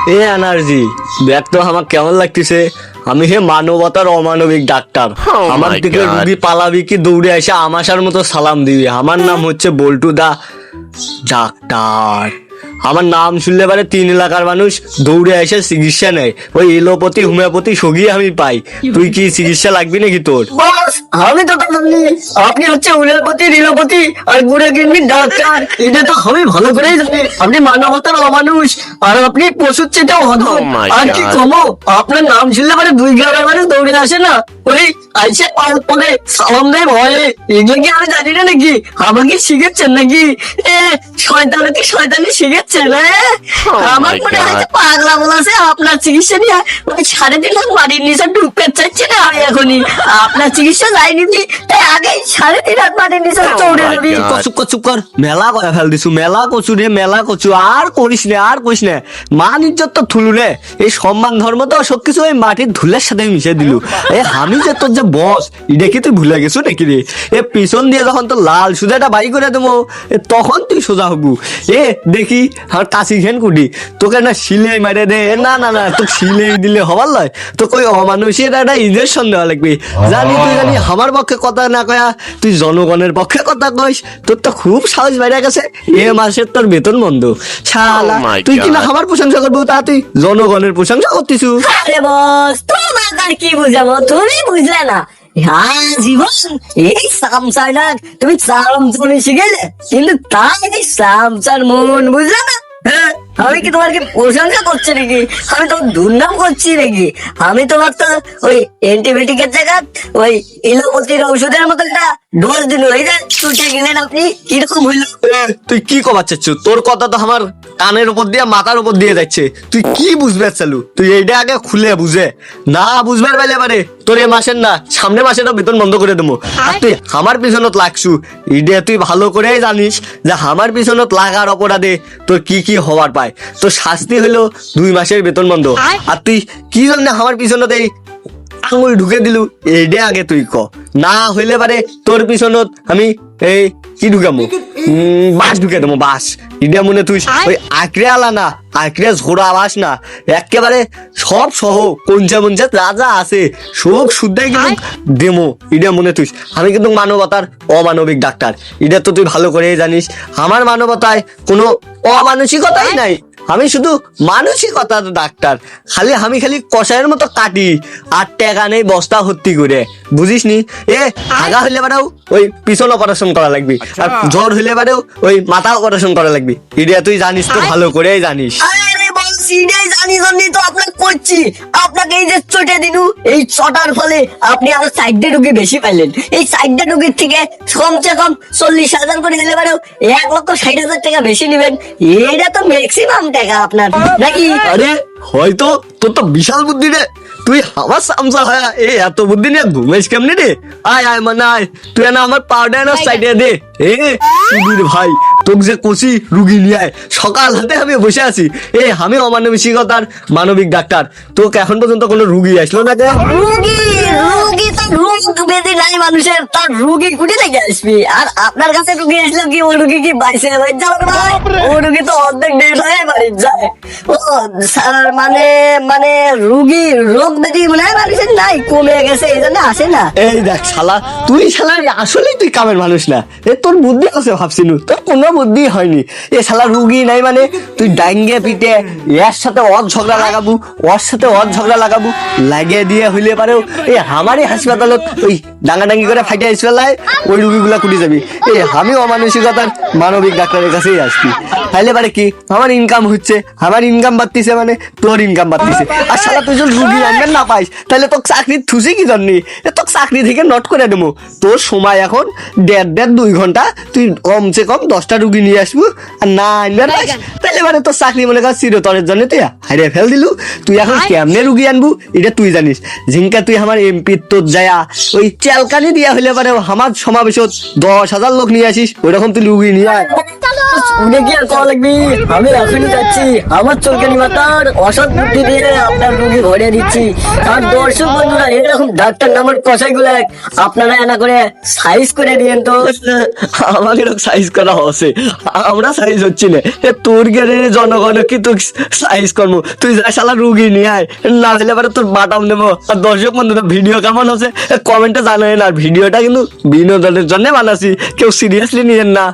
এ energy দেখ তো আমার কেমন লাগতেছে। আমি হে মানবতার অমানবিক ডাক্তার। আমার দিকে রুগী পালাবি কি দৌড়ে এসে আমাশার মতো সালাম দিবি। আমার নাম হচ্ছে বল্টু দা ডাক্তার। আমার নাম শুনলে পারে 3 এলাকার মানুষ দৌড়ে এসে চিকিৎসা নেয়। ওই এলোপ্যাথি হোমিওপ্যাথি সগিয়ে আমি পাই। তুই কি চিকিৎসা লাগবি নাকি তোর? আমি তো আপনি হচ্ছে উলেলপতি নীলপতি আর গুড়ে গিন্নির ডাক্তার। এটা তো আমি ভালো করেই জানি। আপনি মানবতার অমানুষ আর আপনি পশুর চেয়েও অধম। আর কি কমো, আপনার নাম শুনলে মানে 2 গ্রামের মানুষ দৌড়ে আসে না, ওই আইসে পরে সালাম দেয় ভয়ে। এগুলো কি আমি জানি না নাকি? আমাকে শিখেছেন নাকি? শয়তানি শিখেছেন? আমার মনে হয় পাগলা বলাছে আপনার চিকিৎসা নিয়ে ওই 3.5 লাখ মাটির নিচে ঢুকতে চাইছে না। আমি এখনই আপনার চিকিৎসা যাইনি, তাই আগে 3.5 লাখ মাটির নিচে চৌড়ে দিবি। চুপ কর, মেলা করে ফেল দিছু। মেলা কচু রে মেলা কচু, আর করিস না। মান ইজ্জত তো থুলু রে। এই সম্মান ধর্ম তো সবকিছু ওই মাটির ধুলের সাথে মিশে দিলু। আমি যে তোর যে বস এটা কি তুই ভুলে গেছো নাকি রে? পিছন দিয়ে যখন তোর লাল সুজাটা বাই করে দেবো তখন তুই সোজা হবু। দেখি আমার কাশি ঘেন কুটি তোকে না সিলাই মারে দে। না তোকে সিলাই দিলে হবার লয়, তোকে ওই অমানুষের একটা ইঞ্জেকশন দেওয়া লাগবে। জানি আমার পক্ষে কথা না কয়া তুই জনগণের পক্ষে কথা কইস। তোর তো খুব সাহস বাইরে গেছে। মাসের তোর বেতন বন্ধ শালা। তুই কিনা আমার প্রশংসা করবো, তা তুই জনগণের প্রশংসা করতিস। আরে বস, তোমার আর কি বুঝাবো, তুমি বুঝলে না। হ্যাঁ জীবন এই সামসাইনাক তুমি চামচুনি শিখেলে, কিন্তু তাই সামসার মন বুঝলে না। হ্যাঁ, আমি কি তোমার কি প্রশংসা করছি নাকি? আমি তোমার দুর্নাম করছি নাকি? আমি তোমার তো ওই অ্যান্টিবায়োটিকের জায়গা ওই এলোপ্যাথির ঔষধের মতো একটা ডোজ দিল। এই যে ছুটে গেলেন আপনি, কিরকম হইল? তুই কি কবার চাচ্ছ? তোর কথা তো আমার কানের উপর দিয়ে মাথার উপর দিয়ে যাচ্ছে। তুই কি বুঝবে চালু? তুই এইটা আগে খুলে বুঝে না বুঝবার পাইলে পারে তোর এ মাসের না সামনে মাসেরও বেতন বন্ধ করে দেবো। আর তুই আমার পিছনত লাগছু, এইটা তুই ভালো করেই জানিস যে আমার পিছনত লাগার অপরাধে তোর কি কি হওয়ার পায়। তোর শাস্তি হলো 2 মাসের বেতন বন্ধ। আর তুই কি জন্য আমার পিছনত এই আঙুল ঢুকে দিলু এইটা আগে তুই ক। না হইলে পারে তোর পিছনত আমি এই কি ঢুকামো, বাস ঢুকে দেবো। বাস এটা মনে তুই ওই আঁকড়ে আলা না, আঁকড়ে ঝোড়া বাস না, একেবারে সব সহ কঞ্চা মঞ্চা রাজা আছে সব শুদ্ধাই কিন্তু দেমো। এটা মনে তুই আমি কিন্তু মানবতার অমানবিক ডাক্তার। এটা তো তুই ভালো করে জানিস। আমার মানবতায় কোনো অমানসিকতাই নাই। আমি শুধু মানসিকতার ডাক্তার। আমি খালি কষায়ের মতো কাটি আর টাকা নেই বস্তা ভর্তি করে, বুঝিস নি? আগা হইলে বারেও ওই পিছন অপারেশন করা লাগবে, আর জ্বর হইলে বারেও ওই মাথা অপারেশন করা লাগবে। এটা তুই জানিস তো, ভালো করেই জানিস। জানি জন্যই তো আপনাকে করছি। আপনাকে এই যে চটে দিলু, এই চটার ফলে আপনি আরো 4টা রুগী বেশি পাইলেন। এই 4টা রুগীর থেকে কমসে কম 40,000 করে দিলে পারেও 1,60,000 টাকা বেশি নেবেন। এটা তো ম্যাক্সিমাম টাকা আপনার নাকি? আরে হয়তো তোর তো বিশাল বুদ্ধি রে। তুই আমার সামসা হয় এত বুদ্ধি নিয়ে ঘুমাইস কেমনি রে? আয় মানে আয়, তুই না আমার পাউডার সাইডে দে। সুধীর ভাই, তোকে যে কষি রুগী নিয়ে আয়। সকাল হাতে আমি বসে আছি। আমি অমানবিকতার মানবিক ডাক্তার। তোকে এখন পর্যন্ত কোনো রুগী আসলো না? রুগী তো রোগ বেঁধে নাই মানুষের, তার রুগী কুটি থেকে আসবি। আর আপনার কাছে রুগী আসলো কি, ও রুগী কি বাইসে ও রুগী তো অর্ধেক ডেট হয়ে বাড়ি যায়। ও স্যার মানে রুগী রোগ বেঁধে মনে হয় মানুষের নাই, কমে গেছে, এই জন্য আসে না। এই দেখ শালা, তুই শালা আসলেই তুই কামের মানুষ না। তোর বুদ্ধি আছে ভাবছিলু, তোর কোনো বুদ্ধি হয়নি। শালা রুগী নাই মানে তুই ডাইঙ্গে পিটে এর সাথে ওর ঝগড়া লাগাবো, ওর সাথে ওর ঝগড়া লাগাবো, লাগিয়ে দিয়ে হইলে পারেও আমারই হাসপাতালত ওই ডাঙ্গাডাঙ্গি করে ফাইটে আসবেলায় ওই রুগীগুলা কুটি যাবি। আমি অমানসিকতার মানবিক ডাক্তারের কাছেই আসবি। তাইলে পারে কি আমার ইনকাম হচ্ছে, আমার ইনকাম বাড়তিছে মানে তোর ইনকাম বাড়তিছে। আর শালা তুই যদি রুগী আনবেন না পাইস তাহলে তোকে চাকরি থুসি কি জন্যে? তোকে চাকরি থেকে নট করে দেবো। তোর সময় এখন 1.5-2 ঘন্টা, তুই কমসে কম 10টা রুগী নিয়ে আসবো। আর না আনবে তাহলে মানে তোর চাকরি মনে কর চিরতরের জন্য তুই হারিয়ে ফেল দিলু। তুই এখন কেমনে রুগী আনবু এটা তুই জানিস। ঝিঙ্কা তুই আমার এমপি তোর যায়া ওই চালকানি দিয়া হইলে পারে আমার সমাবেশত 10,000 লোক নিয়ে আসিস, ওই রকম তুই রুগী নিয়ে আয়। কি আর করা লাগবে, আমি এখনই যাচ্ছি। আমার চলকানি মাতার অসৎ বুদ্ধি দিয়ে আপনার রুগী ভরে দিচ্ছি। আর দর্শক বন্ধুরা, এরকম ডাক্তার নামের কষাই গুলা আপনারা এনা করে সাইজ করে দিয়েন তো। আমাদের সাইজ করা হচ্ছে, আমরা সাইজ হচ্ছি না। তোর গেলে জনগণ কি তুই সাইজ করবো? তুই যা শালা রুগী নিয়ে আয়, না হলে পরে তোর বাটাম দেবো। আর দর্শক বন্ধুরা ভিডিও কেমন হচ্ছে কমেন্টে জানাই না। আর ভিডিওটা কিন্তু বিনোদনের জন্য বানাচ্ছি, কেউ সিরিয়াসলি নিয়েন না।